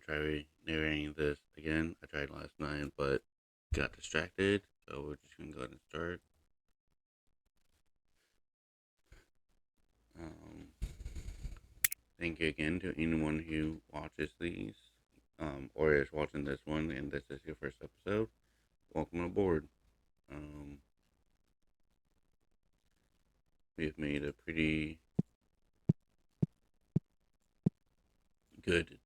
gonna try narrating this again. I tried last night, but got distracted, so we're just gonna go ahead and start. Um, Thank you again to anyone who watches these, or is watching this one, and this is your first episode. Welcome aboard. Um, we've made a pretty good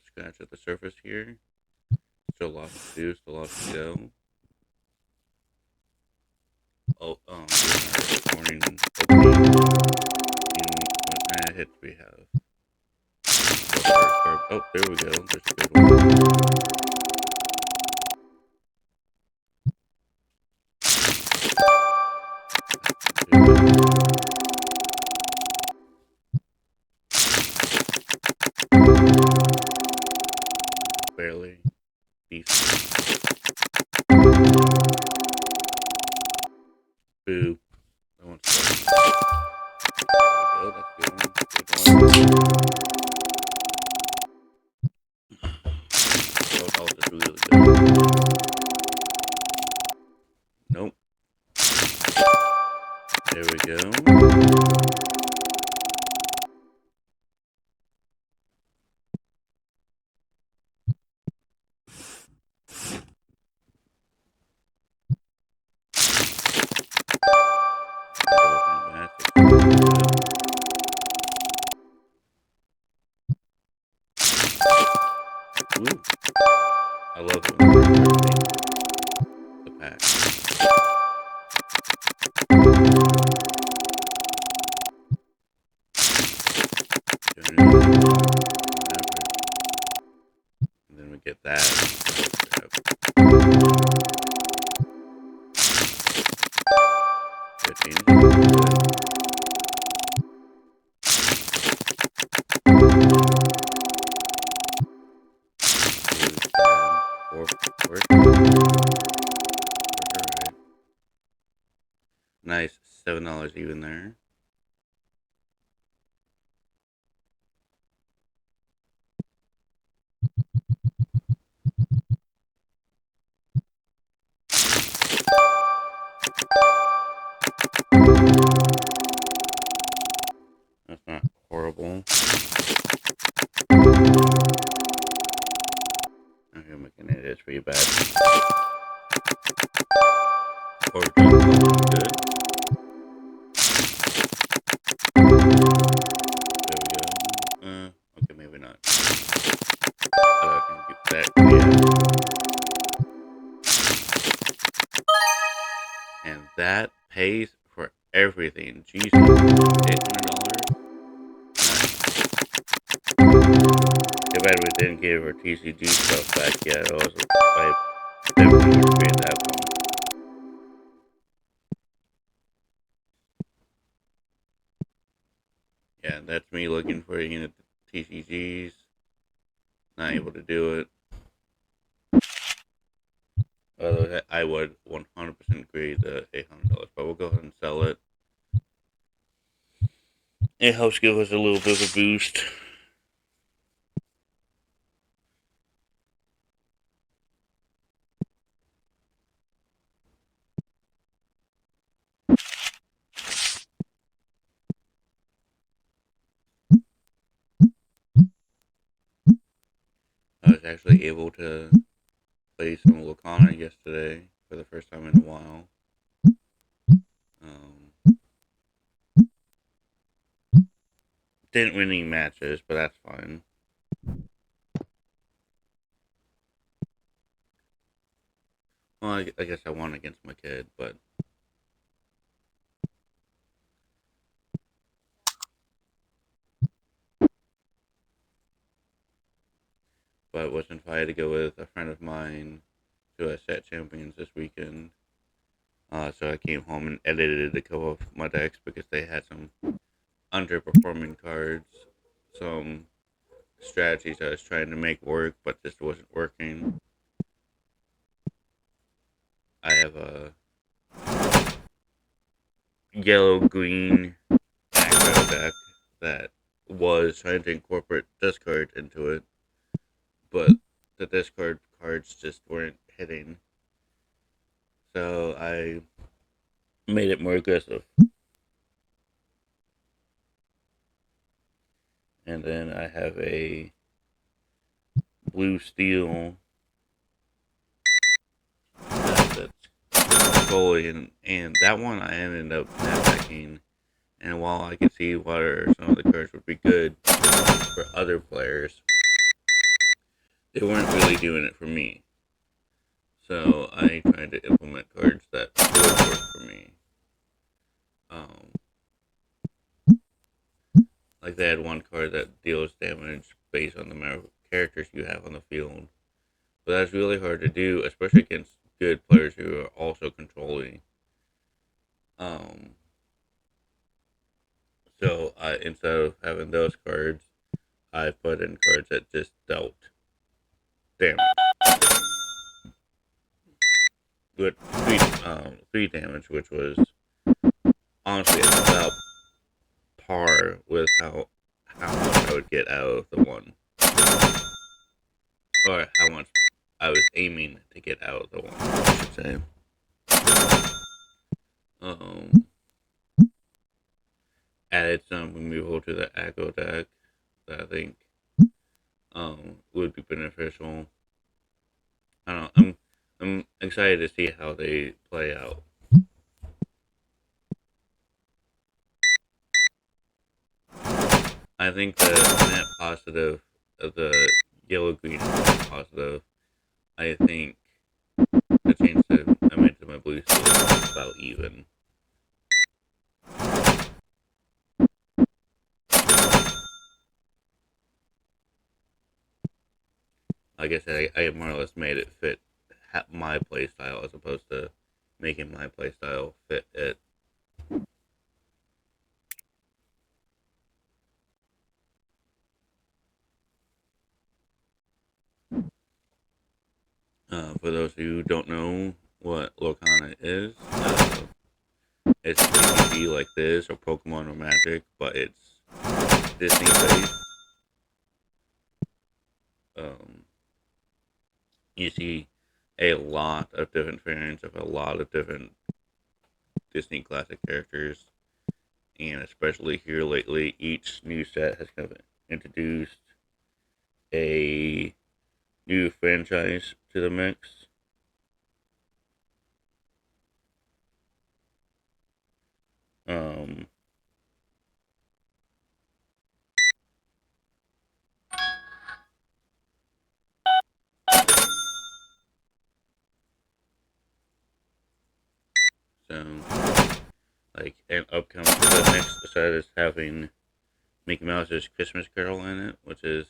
scratch at the surface here. Still lots to do, still lots to go. Oh, doing our morning opening. And what kind of hits we have? Oh, there we go. There's a good one. Barely decent. Boo. That one's good. There we go. That's a good one. Good one. Oh, that was really good. Nope. There we go. Ooh. I love it when the pack. And then we get that. 15. Nice, $7 even there. That's not horrible. Okay, I'm making it is pretty bad. Or good. There we go. Okay, maybe not. I can get that. Yeah. And that pays for everything. Jesus. $800? Too bad we didn't give our TCG stuff back yet. I definitely would trade that one. Yeah, that's me looking for TCGs. Not able to do it. Although I would 100% agree the $800, but we'll go ahead and sell it. It helps give us a little bit of a boost. I was actually able to play some Lacana yesterday for the first time in a while. Um, didn't win any matches, but that's fine. Well, I guess I won against my kid, but was invited to go with a friend of mine to a set champions this weekend. So I came home and edited a couple of my decks because they had some underperforming cards, some strategies I was trying to make work, but just wasn't working. I have a yellow green aggro deck that was trying to incorporate discard into it, but the discard cards just weren't hitting. So I made it more aggressive. And then I have a blue steel that's goalie, and that one I ended up net. And while I could see what some of the cards would be good for other players, they weren't really doing it for me. So I tried to implement cards that would work for me. Um, like they had one card that deals damage based on the amount of characters you have on the field. But that's really hard to do, especially against good players who are also controlling. Um, so instead of having those cards, I put in cards that just dealt damage. Good three damage, which was honestly about par with how much I would get out of the one, or how much I was aiming to get out of the one. I should say. Um, Added some removal to the Echo deck that I think would be beneficial. I don't know. I'm excited to see how they play out. I think the net positive of the yellow green is net positive. I think the change that I made to my blue steel is about even. Like I said, I more or less made it fit my play style as opposed to making my play style fit it. For those who don't know what Lorcana is, it's a PvP like this or Pokemon or Magic, but it's Disney based. Um, you see a lot of different variants of a lot of different Disney classic characters, and especially here lately, each new set has kind of introduced a new franchise to the mix. Um, so like an upcoming, the next set is having Mickey Mouse's Christmas Carol in it, which is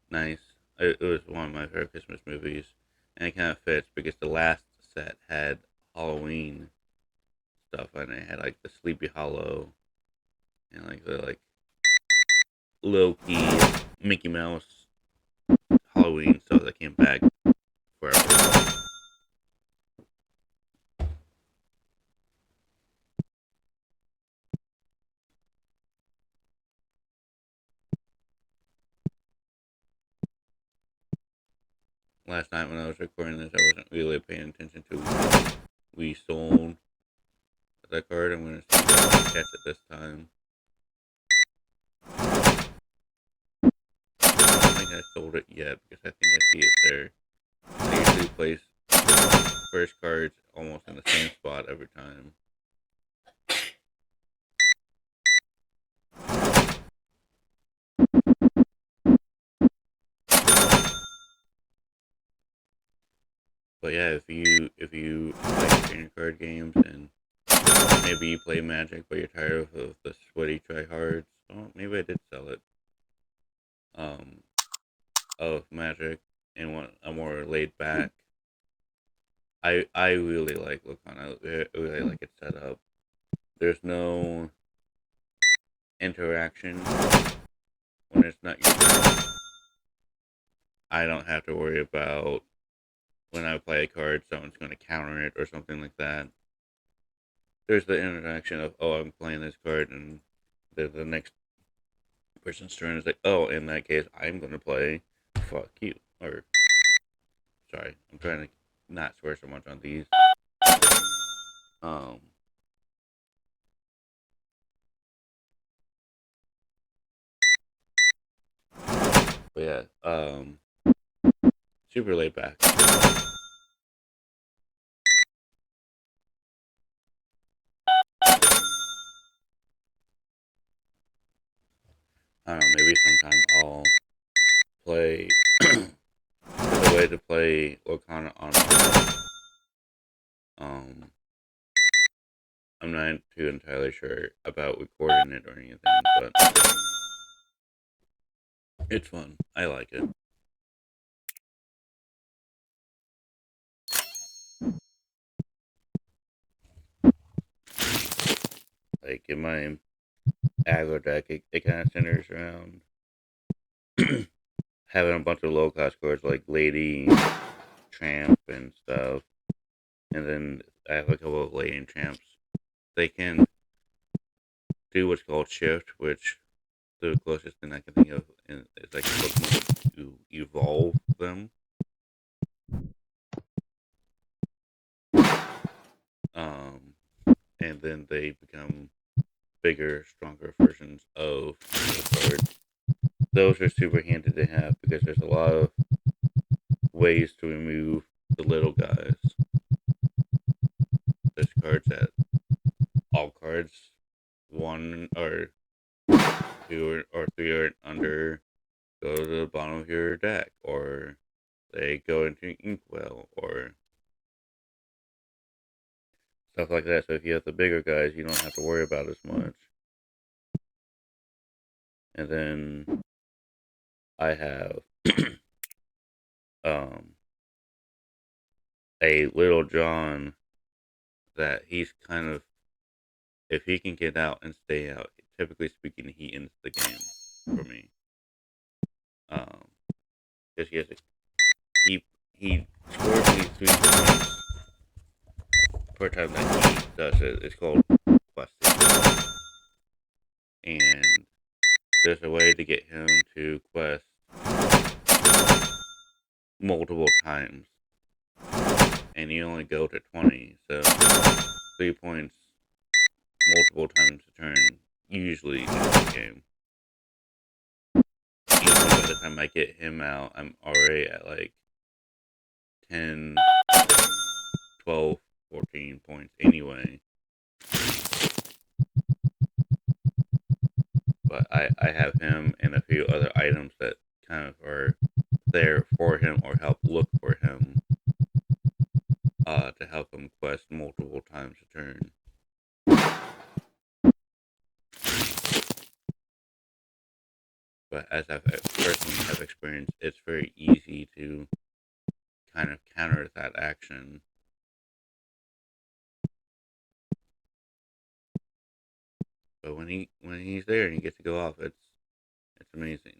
nice. It was one of my favorite Christmas movies, and it kind of fits because the last set had Halloween stuff in it. It had like the Sleepy Hollow and like the low key Mickey Mouse Halloween stuff that came back forever. Last night when I was recording this, I wasn't really paying attention to when we sold that card. I'm gonna see if I can catch it this time. I don't think I sold it yet because I think I see it there. I usually place first cards almost in the same spot every time. But yeah, if you like trading card games and maybe you play Magic but you're tired of the sweaty tryhards, oh maybe I did sell it. Um, of Magic and want a more laid back. I really like Locana. I really like it set up. There's no interaction when it's not your turn. I don't have to worry about when I play a card, someone's going to counter it or something like that. There's the interaction of, oh, I'm playing this card, and the next person's turn is like, oh, in that case, I'm going to play. fuck you. Or, sorry, I'm trying to not swear so much on these. Um, but yeah, super laid back. I don't know, maybe sometime I'll play. There's a way to play Lorcana online. Um, I'm not too entirely sure about recording it or anything, but it's fun. I like it. Like in my aggro deck, it kind of centers around having a bunch of low cost cards like Lady, Tramp, and stuff. And then I have a couple of Lady and Tramps. They can do what's called shift, which the closest thing I can think of is like Pokemon to evolve them. Um, and then they become bigger, stronger versions of the card. Those are super handy to have because there's a lot of ways to remove the little guys. There's cards that all cards one or two or three or under go to the bottom of your deck, or they go into Inkwell, or stuff like that. So if you have the bigger guys, you don't have to worry about as much. And then I have um, a Little John that he's kind of, if he can get out and stay out, typically speaking, he ends the game for me. Um, because he scores me 3 points per time that he does it. It's called questing, and there's a way to get him to quest multiple times, and you only go to 20. So 3 points multiple times a turn usually in the game. Usually by the time I get him out, I'm already at like 10, 12, 14 points anyway. But I have him and a few other items that kind of are there for him or help look for him to help him quest multiple times a turn. But as I've personally have experienced, it's very easy to kind of counter that action. But when he's there and he gets to go off, it's amazing.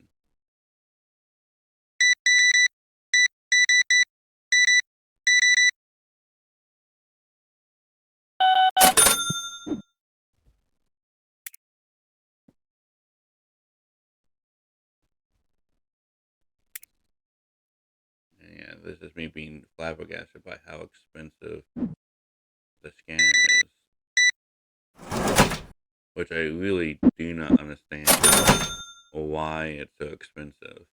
And yeah, this is me being flabbergasted by how expensive the scanner is, which I really do not understand why it's so expensive.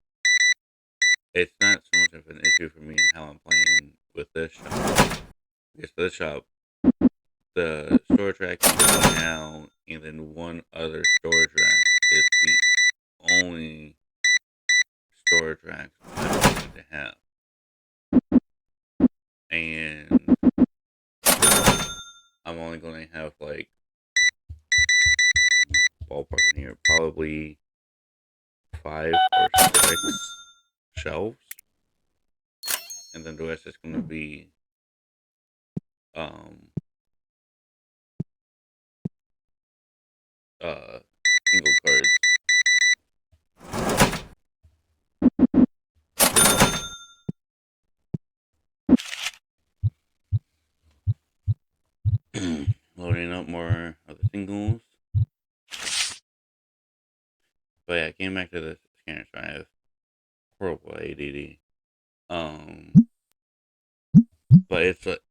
It's not so much of an issue for me in how I'm playing with this shop. Because this shop, the storage rack now, and then one other storage rack is the only storage racks I'm going to have. And I'm only going to have like ballpark in here, probably 5 or 6 shelves, and then the rest is going to be um uh single cards. Loading up more of the singles. But yeah, I came back to the scanner, so I have horrible ADD. Um, but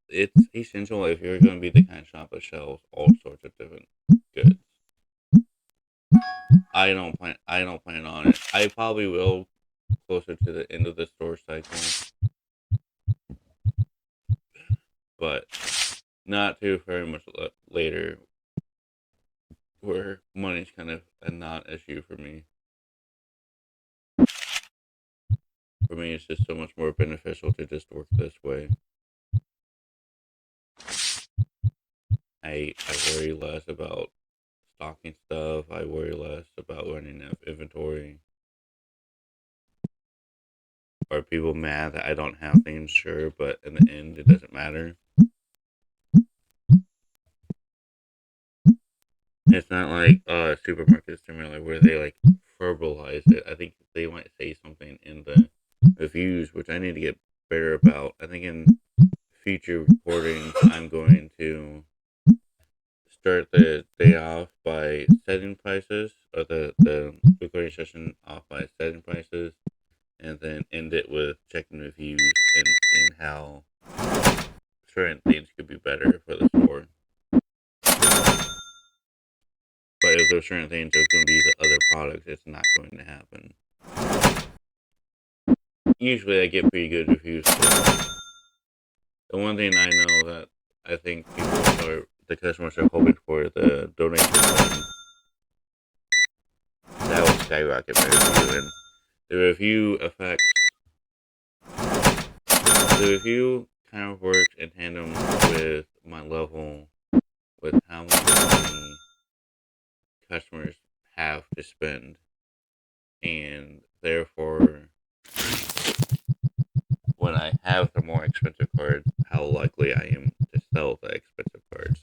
it's essential if you're going to be the kind of shop that sells all sorts of different goods. I don't plan on it. I probably will closer to the end of the store cycle, but not too very much later, where money's kind of a non-issue for me. For me, it's just so much more beneficial to just work this way. I worry less about stocking stuff. I worry less about running out of inventory. Are people mad that I don't have things? Sure, but in the end, it doesn't matter. It's not like supermarket similar where they like verbalize it. I think they might say something in the reviews, which I need to get better about. I think in future reporting, I'm going to start the day off by setting prices, or the recording session off by setting prices, and then end it with checking reviews and seeing how certain things could be better for the store. But if there's certain things that are going to be the other products, it's not going to happen. Usually I get pretty good reviews. The one thing I know that I think the customers are hoping for, the donation button, that will skyrocket my review. And the review affects, the review kind of works in tandem with my level, with how much money customers have to spend. And therefore, when I have the more expensive cards, how likely I am to sell the expensive cards.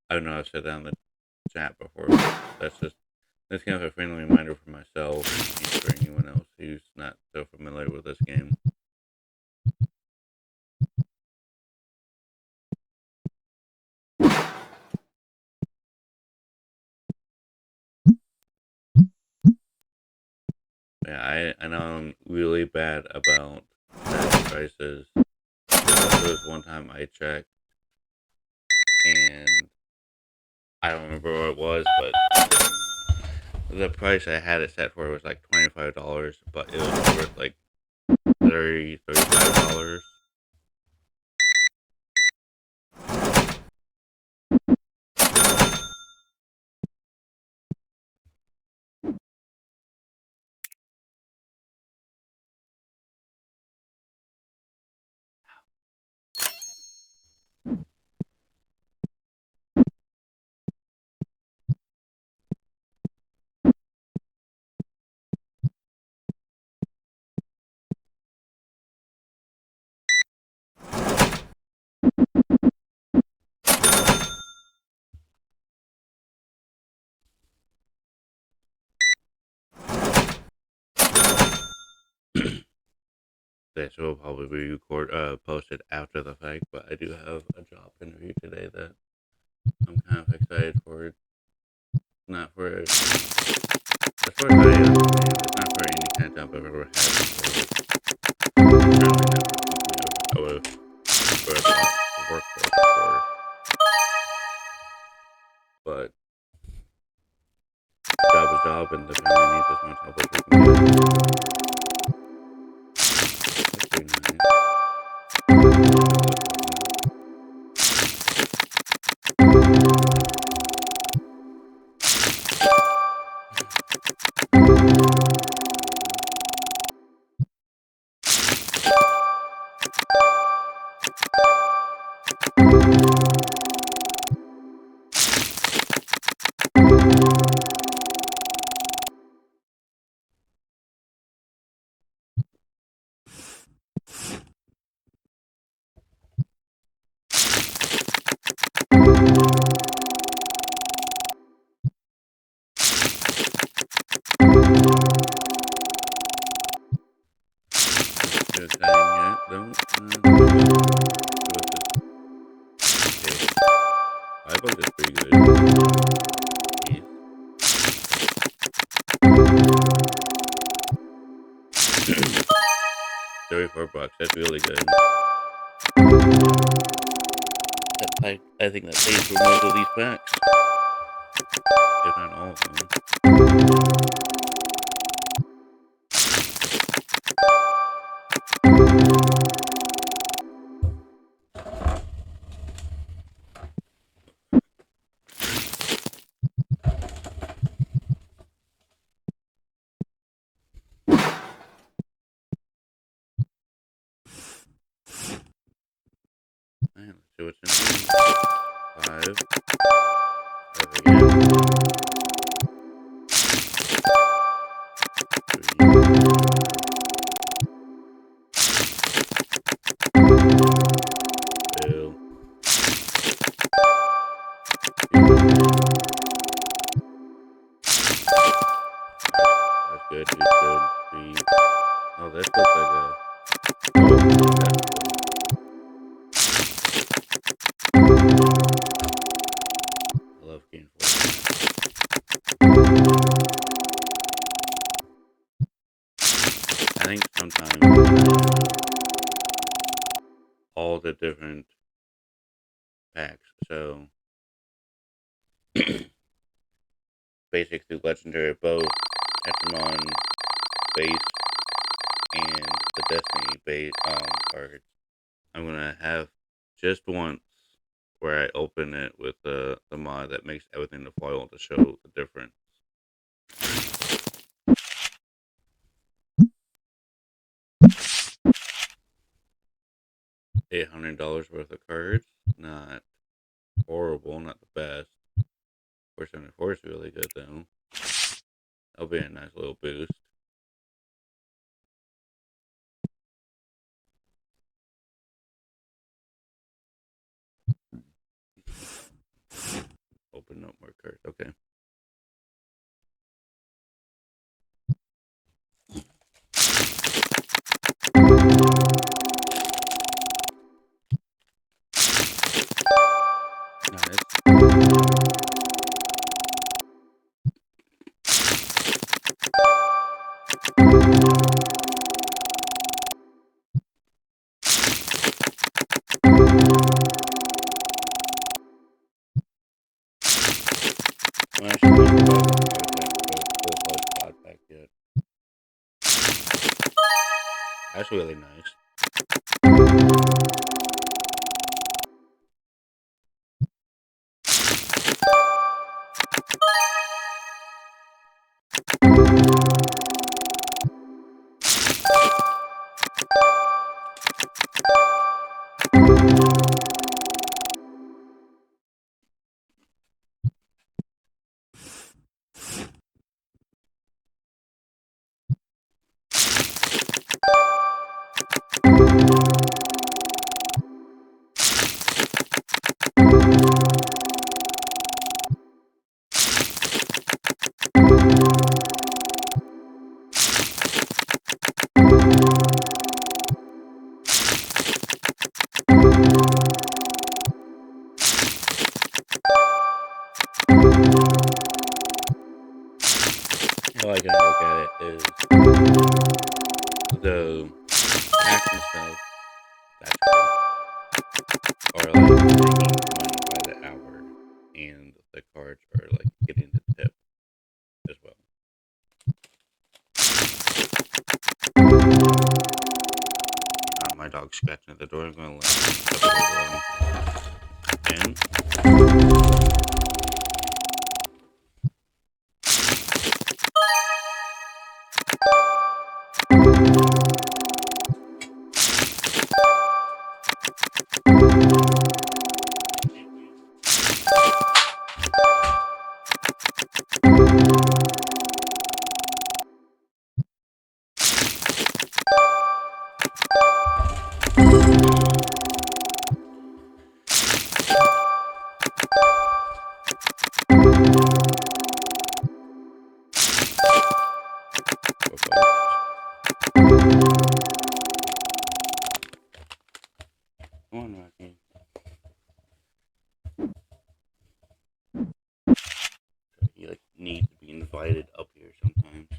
I don't know, I've said that in the chat before, but that's kind of a friendly reminder for myself and for anyone else who's not so familiar with this game. Yeah, I know I'm really bad about setting prices. There was one time I checked, and I don't remember what it was, but the price I had it set for was like $25, but it was worth like $35. This will probably be posted after the fact, but I do have a job interview today that I'm kind of excited for. Not for as far as I understand, it's not for any kind of job I've ever had before. It's certainly not for something I would work for before. But job is job, and the family needs as much help as we can get. That's pretty Good thing, yeah. Okay. 5 bucks is pretty good. Yeah. $34. That's really good. I think that pays for most of these packs, if not all of them. Man, let's see what's in these. Five. Five again. Three. Two. That's good. That's good. Three. Oh, this looks like a. Oh, that's cool. I love Game Force. I think sometimes all the different packs. So basic through legendary, both Pokemon base and the Destiny base cards. I'm gonna have just once where I open it with the mod that makes everything the foil to show the difference. $800 worth of cards. Not horrible, not the best. 474 is really good though. That'll be a nice little boost. Open up more cards. Okay. Nice. Well, I should think about full fledged pod pack yet. That's really nice. All I can look at it is the packs and stuff. That's cool. Or like making money by the hour, and the cards are like getting the tip as well. My dog's scratching at the door. I'm gonna let him in. Come on, Rocky. He like needs to be invited up here sometimes.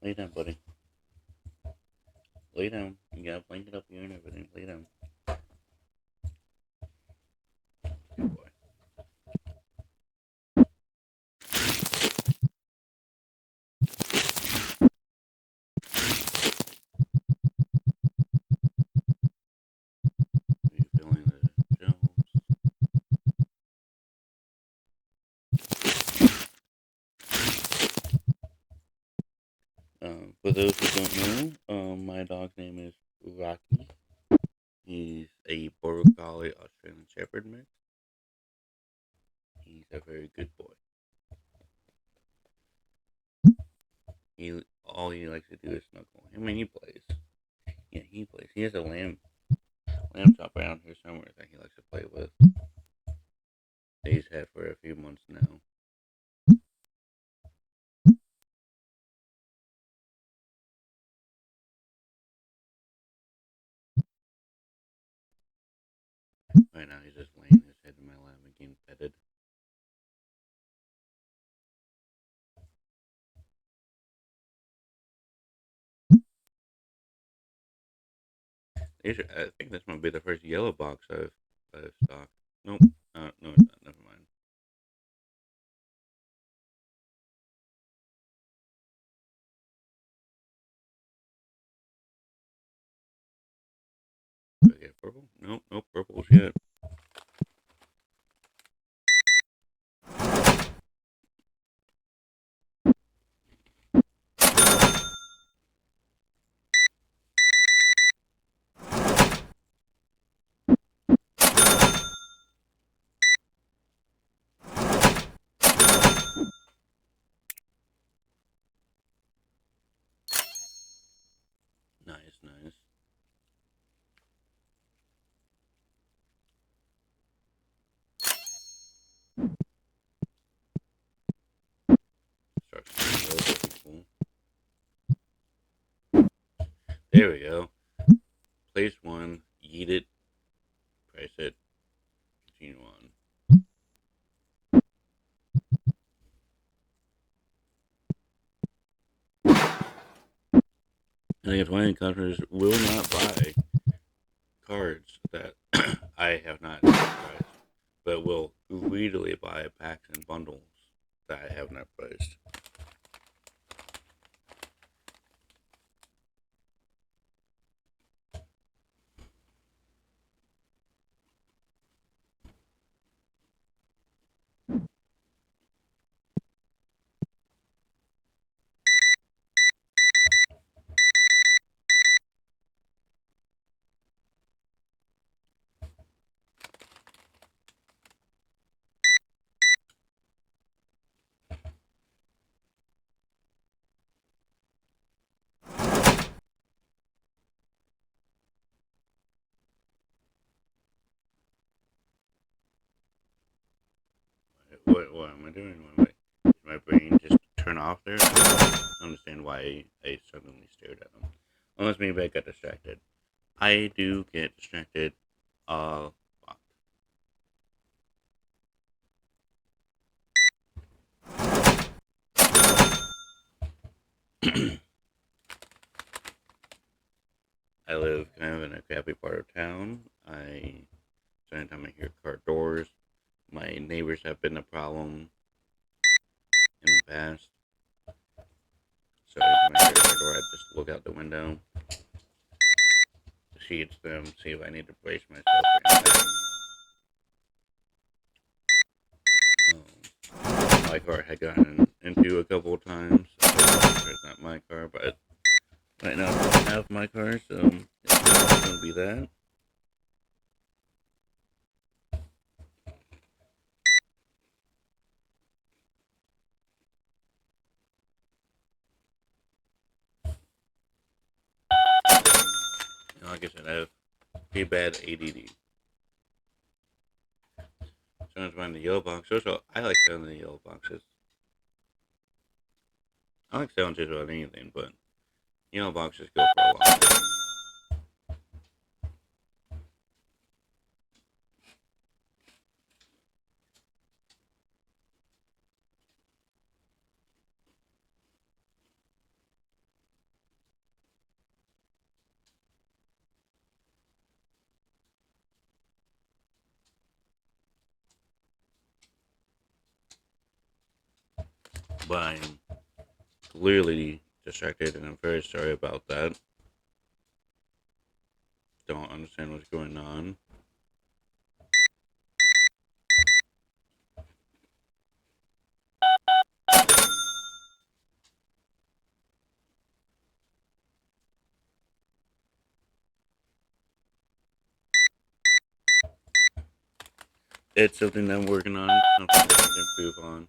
Lay down, buddy. Lay down. You got a blanket up here and everything. Lay down. Good boy. Are you feeling the shelves? For those who don't know, my dog's name is Rocky. He's a Border Collie Australian Shepherd mix. He's a very good boy. He all he likes to do is snuggle. I mean, he plays. Yeah, he plays. He has a lamb chop around here somewhere that he likes to play with. That he's had for a few months now. Right now, he's just laying his head in my lap and getting petted. I think this might be the first yellow box I've stocked. Nope. No, it's not. Never mind. Do I get purple? Nope. Nope. Purple's yet. Nice, nice. Starts to low, that'd be cool. There we go. Place one. Eat it. Price it. Continue on. I think it's one countries will not buy cards that I have not priced, but will greedily buy packs and bundles that I have not priced. What am I doing? Did my brain just turn off there? I don't understand why I suddenly stared at them. Unless maybe I got distracted. I do get distracted a lot. I live kind of in a crappy part of town. Anytime I hear car doors, my neighbors have been a problem in the past. So anytime I hear a car door, I just look out the window to see it's them, see if I need to brace myself for anything. My car had gotten into a couple of times. It's not my car, but right now I don't have my car, so it's going to be that. Like I said, I have pretty bad ADD. Someone's buying the yellow box. Also, I like selling the yellow boxes. I like selling just about anything, but yellow boxes go for a lot. but I'm clearly distracted, and I'm very sorry about that. Don't understand what's going on. It's something I'm working on, something I can improve on.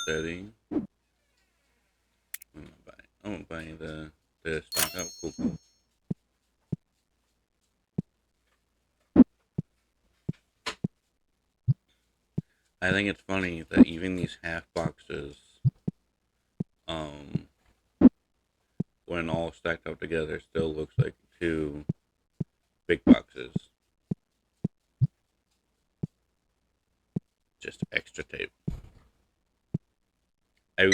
Steady. I'm gonna buy the stock up. Cool, cool. I think it's funny that even these half boxes, um, when all stacked up together, still looks like two big boxes. Just extra tape. I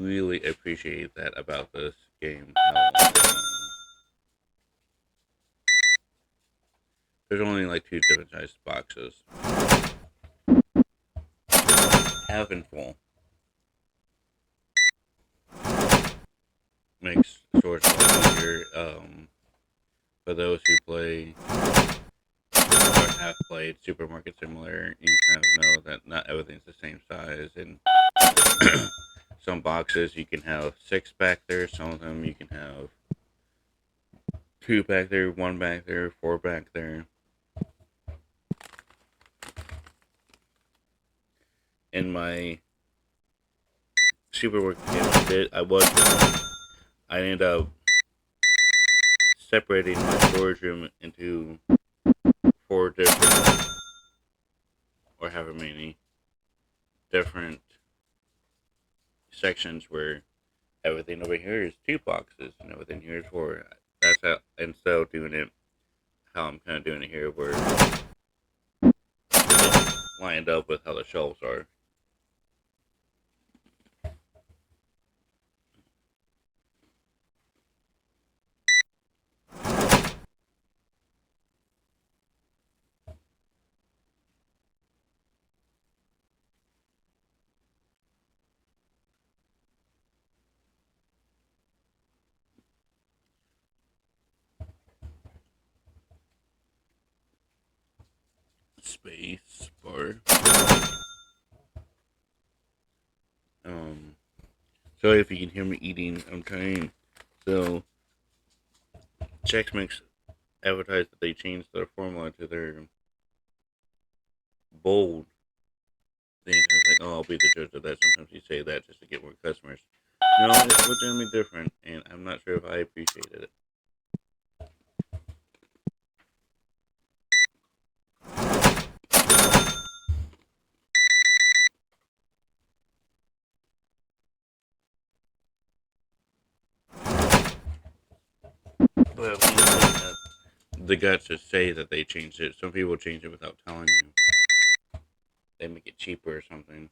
really appreciate that about this game. There's only like two different sized boxes. Half and full makes storage a lot easier. For those who play or have played Supermarket Simulator, you kind of know that not everything's the same size, and some boxes you can have six back there. Some of them you can have two back there, one back there, four back there. In my Supermarket game I ended up separating my storage room into four different, or however many different sections where everything over here is two boxes and everything here is four. That's how, instead of doing it how I'm kind of doing it here, where it's lined up with how the shelves are. Space bar. Um, Sorry if you can hear me eating. I'm trying. So, Chex Mix advertised that they changed their formula to their bold thing. It's like, oh, I'll be the judge of that. Sometimes you say that just to get more customers. No, it's legitimately different, and I'm not sure if I appreciated it. But when you have the guts to say that they changed it, some people change it without telling you. They make it cheaper or something.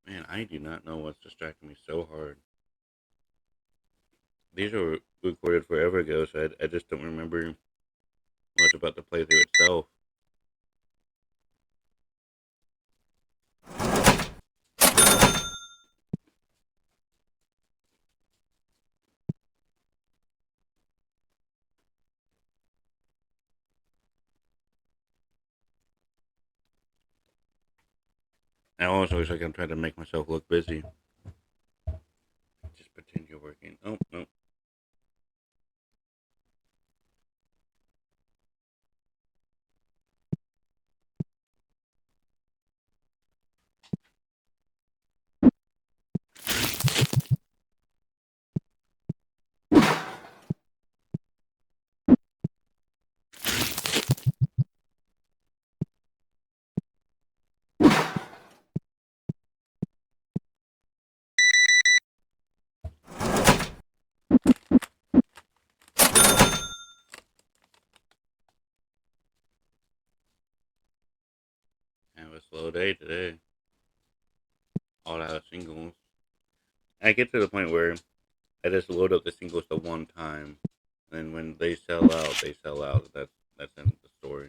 Man, I do not know what's distracting me so hard. These were recorded forever ago, so I just don't remember much about the playthrough itself. I always looks like I'm trying to make myself look busy. Just pretend you're working. Oh no. Have a slow day today. All out of singles. I get to the point where I just load up the singles the one time, and when they sell out, they sell out. That's in the story.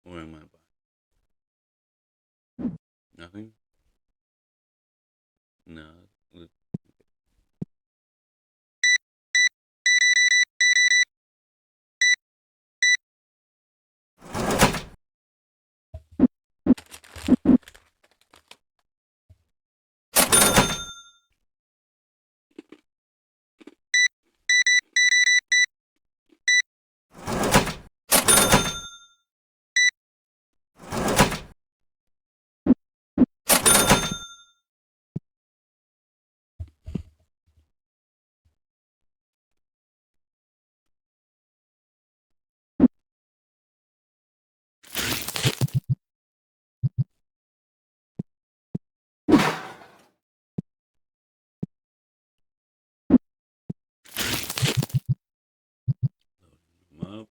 Where am I? Nothing. No. Loading them up.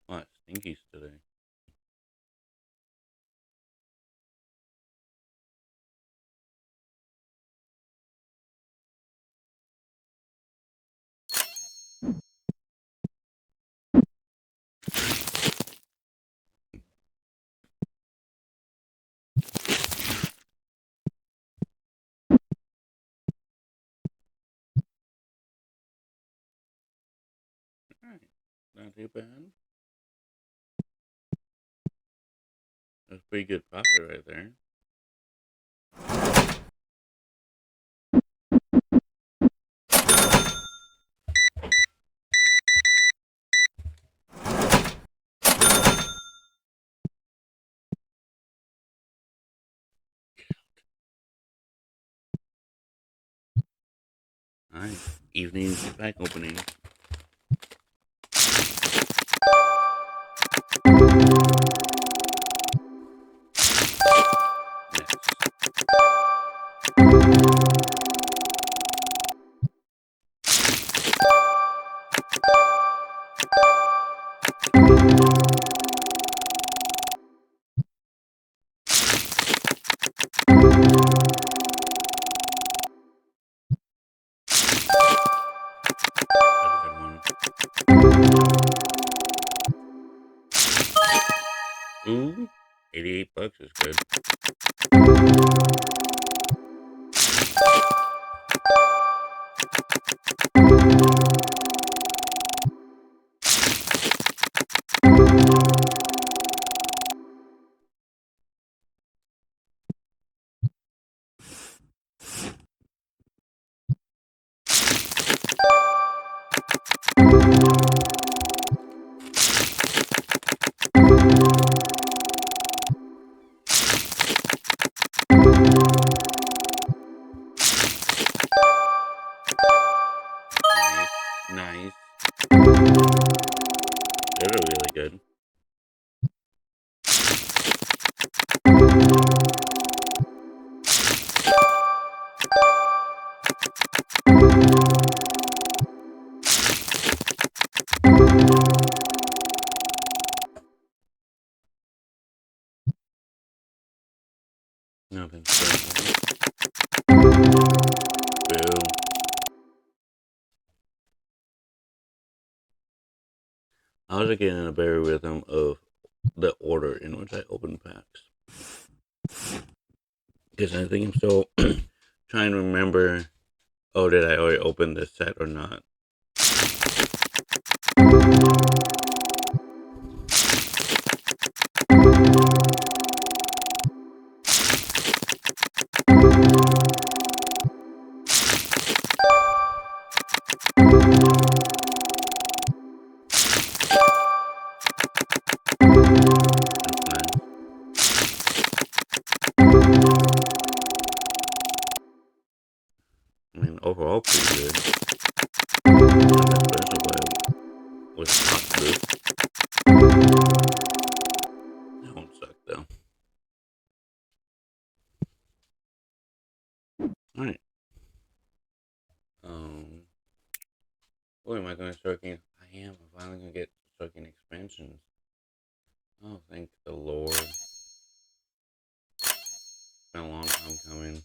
What stinkies today? All right, not too bad. That's pretty good profit right there. All right, evening pack opening. Next. That's a good one. Ooh, 88 bucks is good. Nothing special. Boo. I was getting in a better rhythm of the order in which I open packs. Because I think I'm still trying to remember, oh, did I already open this set or not? That's nice. I mean, overall, pretty good. Not that special, but it was positive. That one sucked, though. Alright. Um, what am I going to start getting? I am. I'm finally going to start getting expansions. Oh, thank the Lord. It's been a long time coming.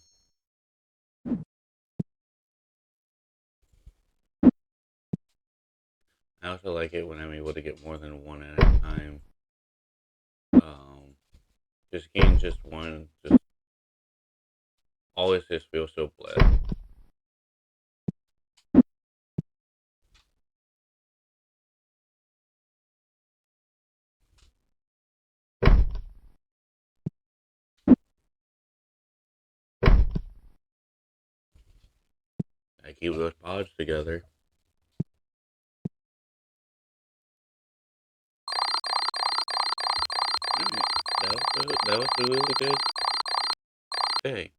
I also like it when I'm able to get more than one at a time. Just getting just one just always just feels so blessed. I keep those pods together. Alright, that was a really good day.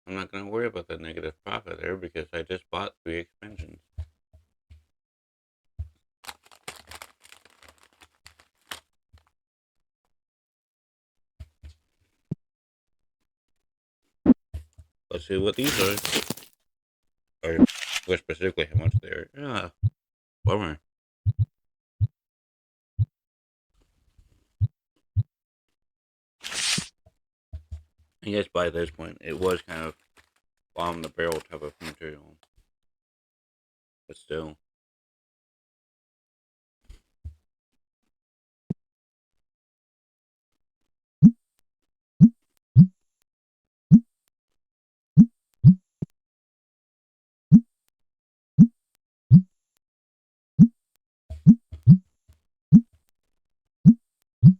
I'm not gonna worry about the negative profit there because I just bought 3 expansions. Let's see what these are. Or what specifically how much they are. Yeah, bummer. I guess by this point it was kind of bottom the barrel type of material. But still.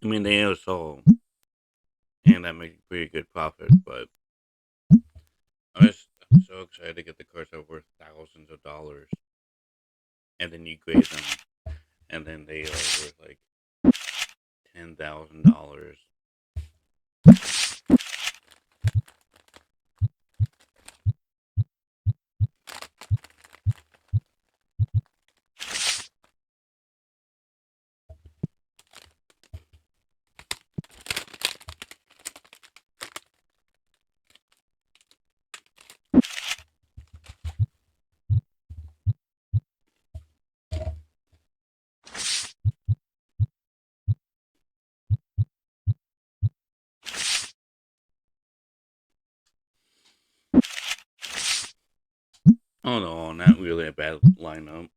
I mean they are sold and that makes pretty good profit, but I'm so excited to get the cards that are worth thousands of dollars. And then you grade them and then they are worth like $10,000. Oh no, not really a bad lineup.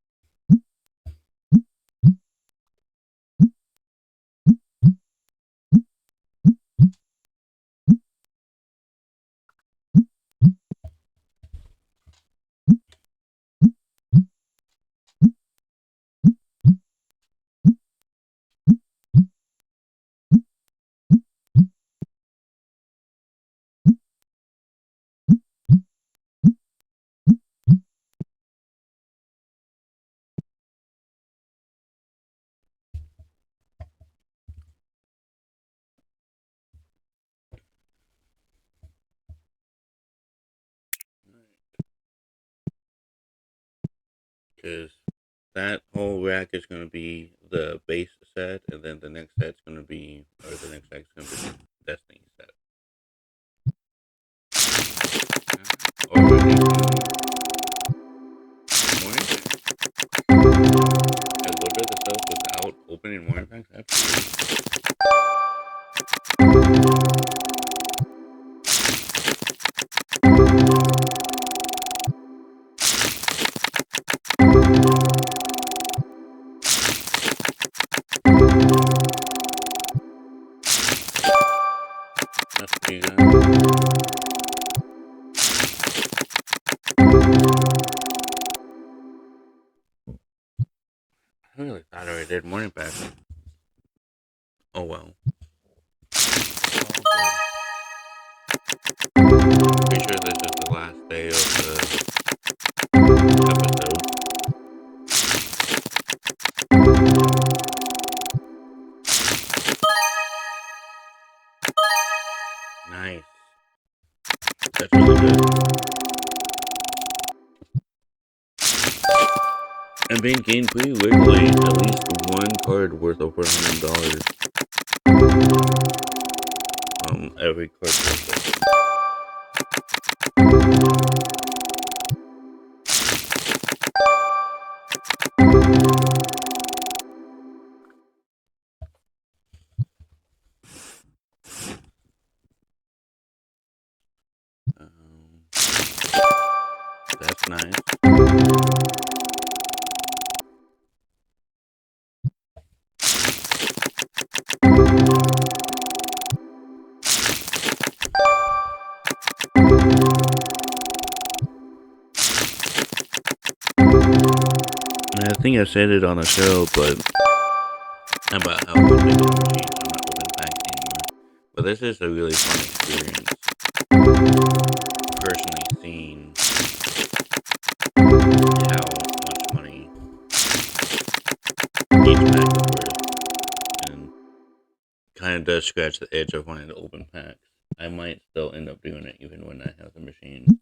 Because that whole rack is going to be the base set, and then the next set's going to be, or the next set's going to be the Destiny set. Already morning packs. I loaded the stuff without opening morning packs. Absolutely. That's pretty good. I really thought I already did morning pass. Oh well. Pretty sure this is the last day of the episode. Nice. That's really good. And being gained pretty regularly, at least one card worth over $100. Every card worth it. That's nice. And I think I said it on the show, but about how I'm making machines, I'm not open packs anymore. But this is a really fun experience. Personally, seeing how much money each pack is worth, and kind of does scratch the edge of wanting to open packs. I might still end up doing it even when I have the machine.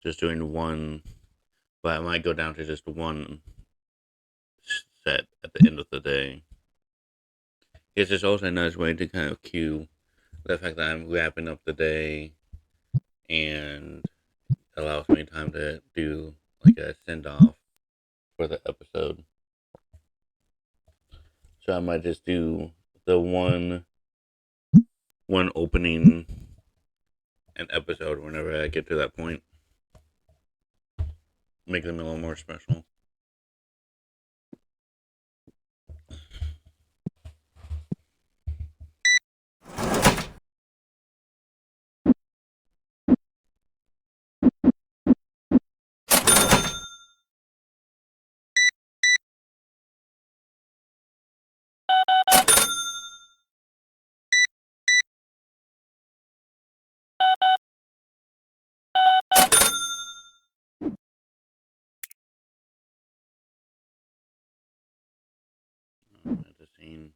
Just doing one, but I might go down to just one set at the end of the day. It's just also a nice way to kind of cue the fact that I'm wrapping up the day and allows me time to do like a send off for the episode. So I might just do the one opening an episode whenever I get to that point. Make them a little more special. At the scene,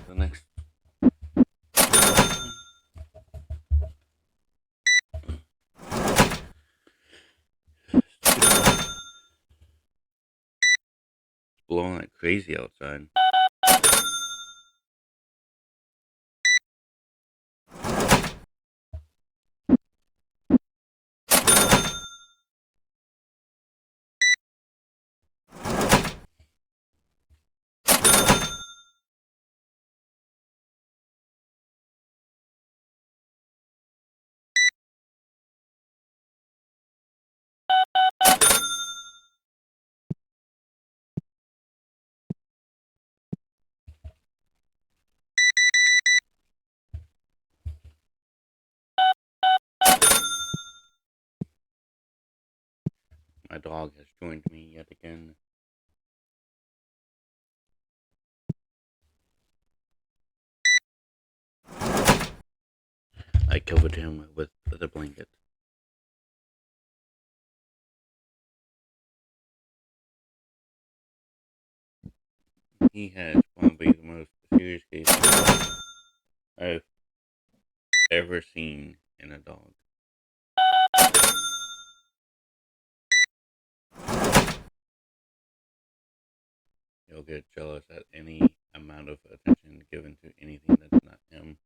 the next blowing like crazy outside. My dog has joined me yet again. I covered him with the blanket. He has probably the most serious cases I've ever seen in a dog. He'll get jealous at any amount of attention given to anything that's not him.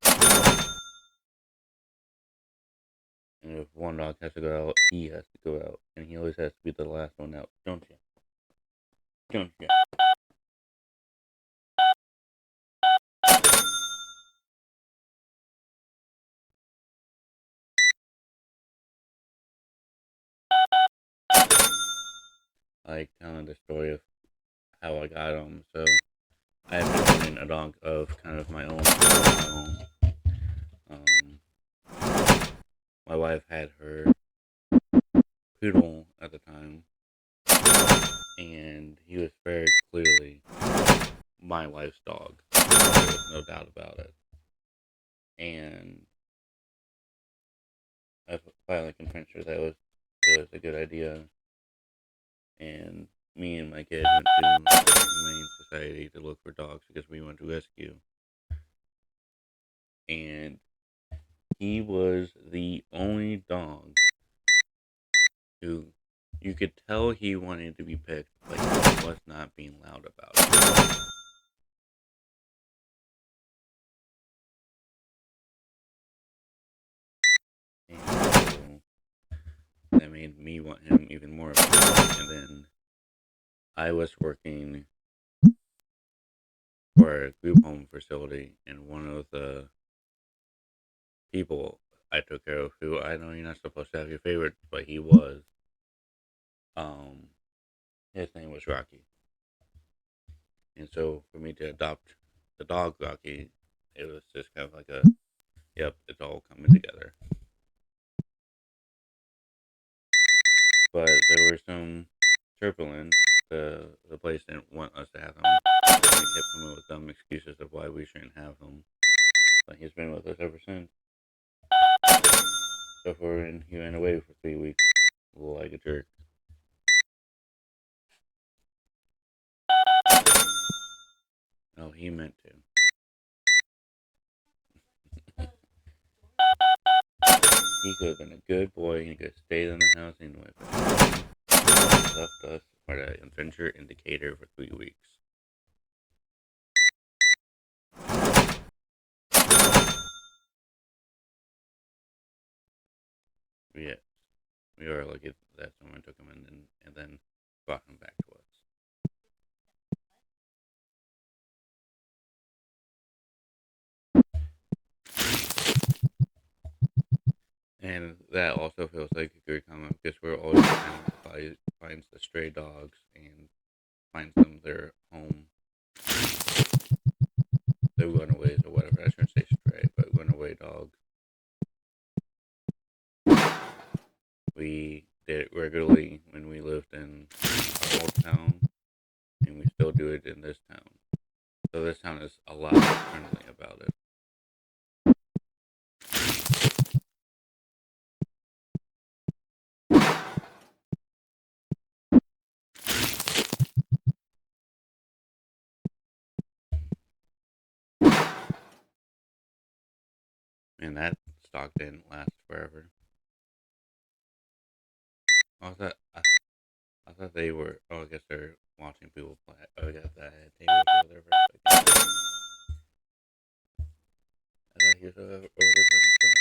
And if one dog has to go out, he has to go out. And he always has to be the last one out. Don't you? Don't you? I like telling the story of how I got him. So I have been wanting a dog of kind of my own. My wife had her poodle at the time, and he was very clearly my wife's dog. There was no doubt about it. And I finally convinced her that it was a good idea. And me and my kid went to the Humane Society to look for dogs because we went to rescue. And he was the only dog who you could tell he wanted to be picked, but he was not being loud about it. And so that made me want him even more about it. And then I was working for a group home facility, and one of the people I took care of, who I know you're not supposed to have your favorite, but he was, um, his name was Rocky. And so for me to adopt the dog Rocky, it was just kind of like a, yep, it's all coming together. But there were some turbulence. The place didn't want us to have him. And they kept coming with dumb excuses of why we shouldn't have him. But he's been with us ever since. So far, and he ran away for 3 weeks, like a jerk. Oh, he meant to. He could have been a good boy. He could have stayed in the house anyway. But he left us for the adventure indicator for 3 weeks. Yeah, we were lucky that someone took him and then brought him back to us. And that also feels like a good comment because we're always trying to find the stray dogs and finds them their home, their runaways or whatever. I shouldn't say stray, but runaway dogs. We did it regularly when we lived in our old town, and we still do it in this town. So this town is a lot more friendly about it. And that stock didn't last forever. I thought I thought they were. Oh, I guess they're watching people play. Oh, I got that table over there for a second. I thought he was over there trying to shop.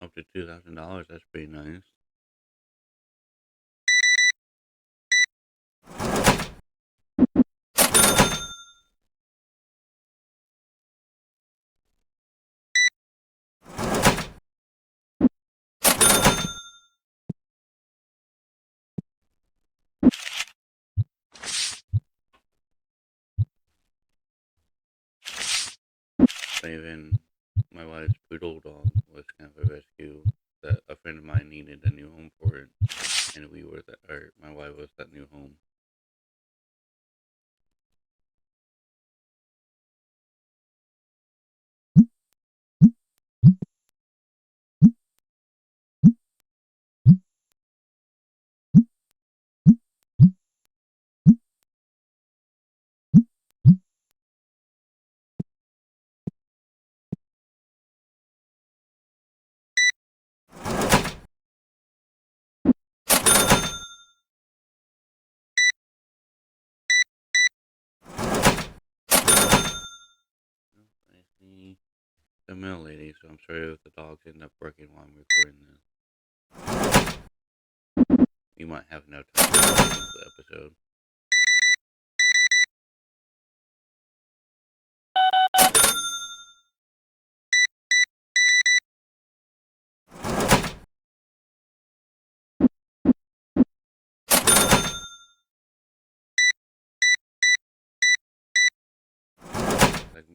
Up to $2,000. That's pretty nice. But even my wife's poodle dog was kind of a rescue. That a friend of mine needed a new home for it, and we were that. Or my wife was that new home. the mail lady, so I'm sorry if the dogs end up barking while I'm recording this. You might have no time to listen to the episode. Like,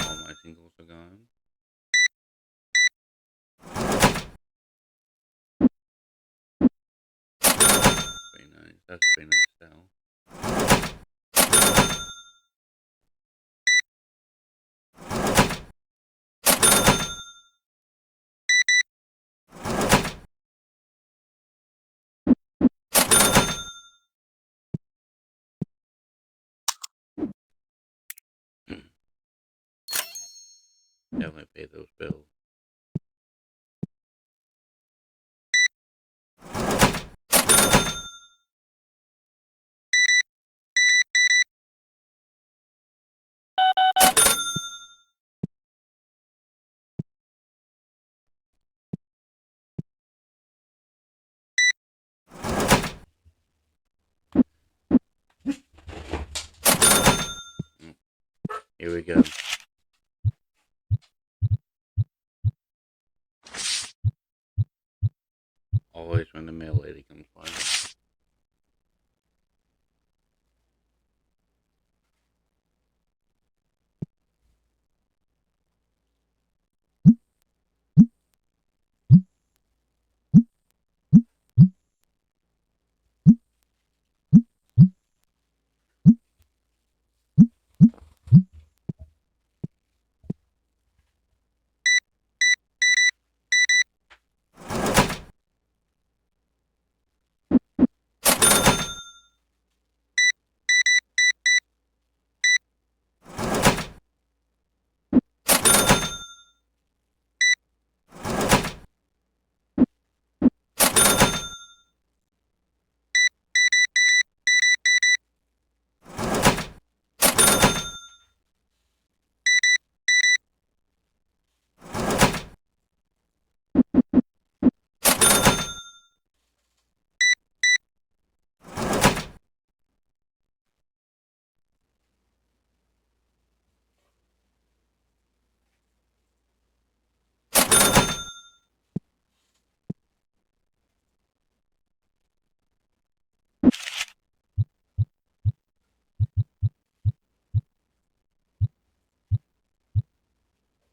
all my singles are gone. Very nice. That's a very nice style. Definitely pay those bills. Mm, here we go. Always when the mail lady comes by.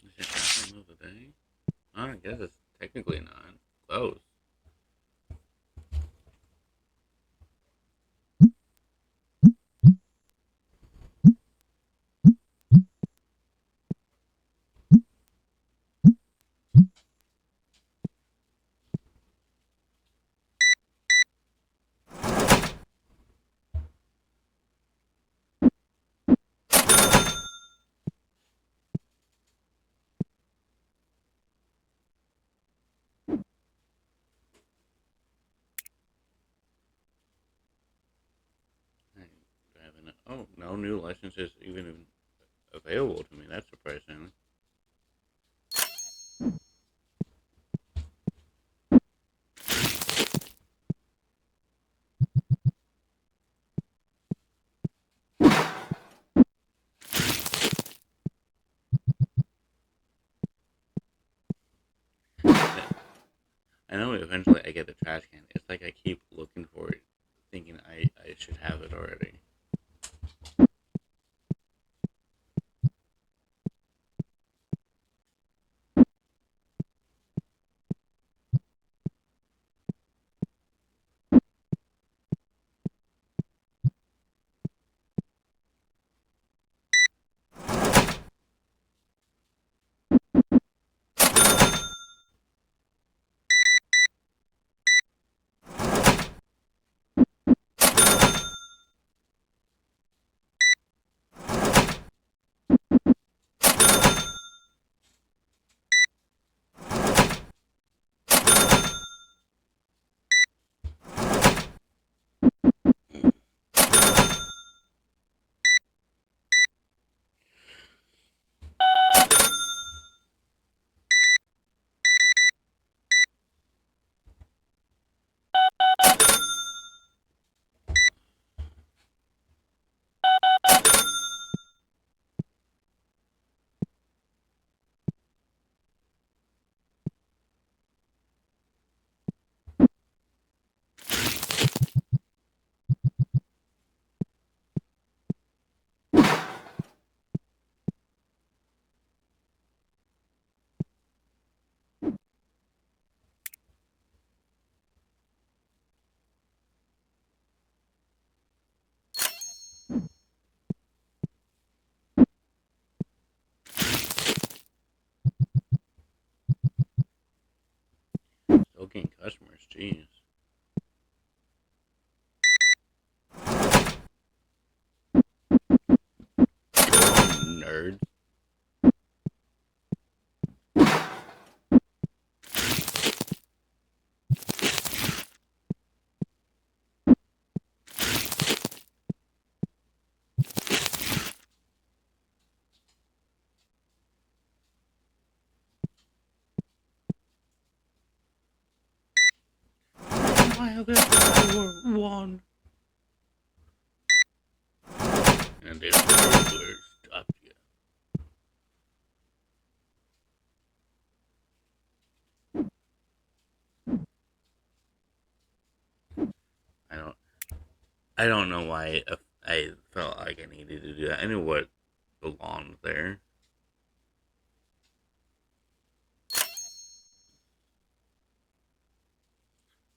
Is it definitely middle of the day? Oh, I guess it's technically not. Close. I'm driving it. Oh, no new licenses even available to me. That's surprising. I know eventually I get the trash can. It's like I keep looking for it, thinking I should have it already. customers. Jeez. Nerds. Why have this one? And if the burglar stopped you. I don't. I don't know why I felt like I needed to do that. I knew what belonged there.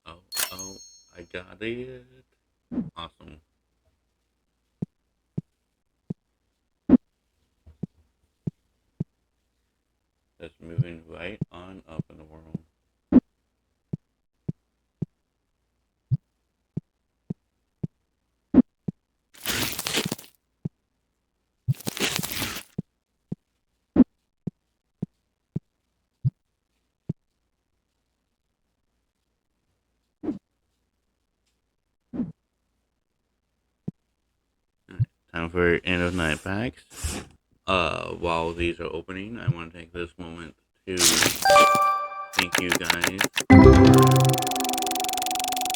Oh, oh, I got it. Awesome. Just moving right on up in the world. Right, time for end of night packs. While these are opening, I want to take this moment to thank you guys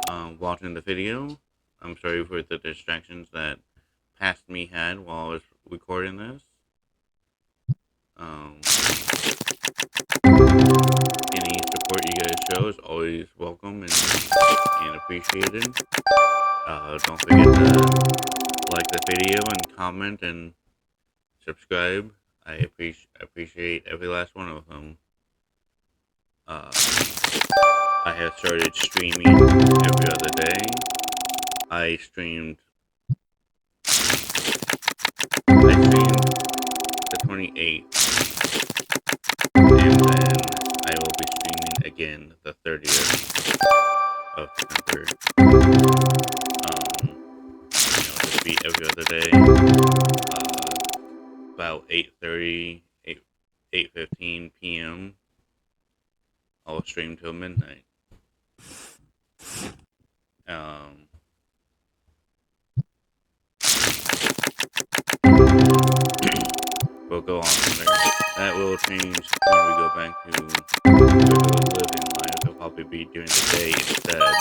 for watching the video. I'm sorry for the distractions that past me had while I was recording this. Um, any support you guys show is always welcome and appreciated. Don't forget to like the video and comment and subscribe. I appreciate every last one of them. I have started streaming every other day. I streamed the 28th, and then I will be streaming again the 30th of December. Just be every other day. About 8:30, 8:15 p.m. I'll stream till midnight. We'll go on from there. That will change when we go back to regular living life. It'll probably be during the day instead.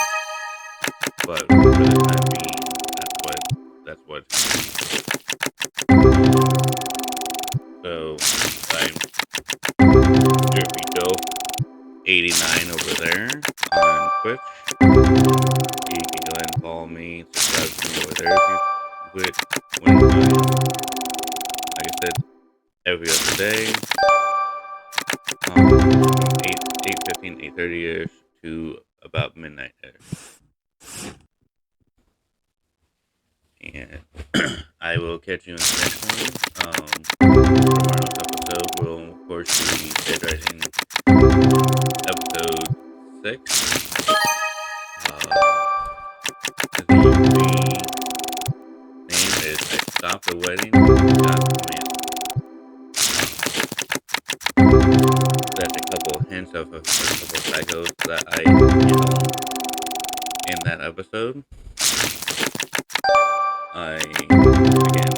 But for the time being, that's what. So I'm Derpy Dope 89 over there on Twitch. You can go ahead and follow me, subscribe to me over there if you wouldn't mind. Like I said, every other day, 8:15, 8:30ish to about midnight-ish. And I will catch you in the next one. For our next episode, we'll of course be dead right in episode 6. The name is I Stopped the Wedding, Got the Man. That's a couple hints of a couple psychos that I handle in that episode. I, again,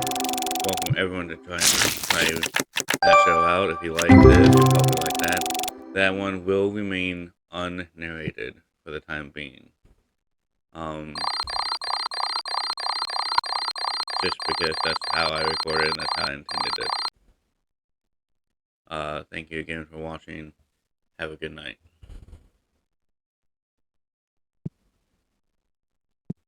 welcome everyone to try that show out. If you like this, you'll probably like that. That one will remain unnarrated for the time being. Just because that's how I recorded and that's how I intended it. Thank you again for watching. Have a good night.